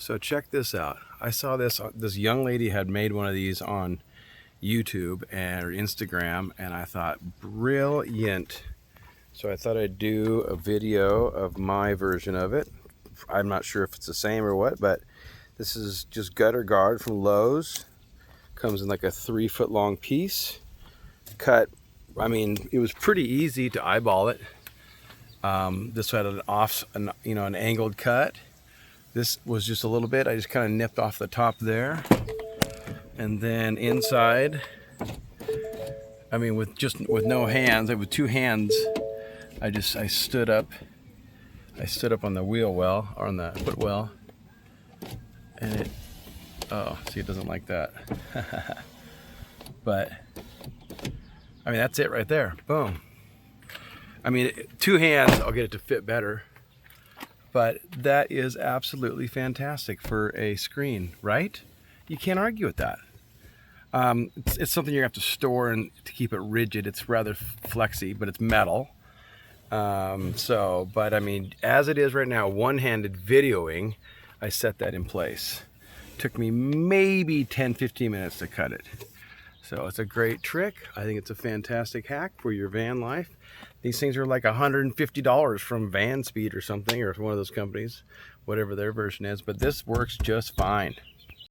So check this out. I saw this young lady had made one of these on YouTube and or Instagram, and I thought, brilliant. So I thought I'd do a video of my version of it. I'm not sure if it's the same or what, but this is just gutter guard from Lowe's. Comes in like a 3-foot long piece. Cut, I mean, it was pretty easy to eyeball it. This had an angled cut. This was just a little bit. I just kind of nipped off the top there, and then inside, I mean, with no hands, with 2 hands, I stood up. I stood up on the wheel well, or on the foot well, and see, it doesn't like that. But I mean, that's it right there. Boom. I mean, 2 hands, I'll get it to fit better. But that is absolutely fantastic for a screen, right? You can't argue with that. It's something you have to store and to keep it rigid. It's rather flexy, but it's metal. But I mean, as it is right now, one-handed videoing, I set that in place. Took me maybe 10-15 minutes to cut it. So it's a great trick. I think it's a fantastic hack for your van life. These things are like $150 from Van Speed or something, or one of those companies, whatever their version is, but this works just fine.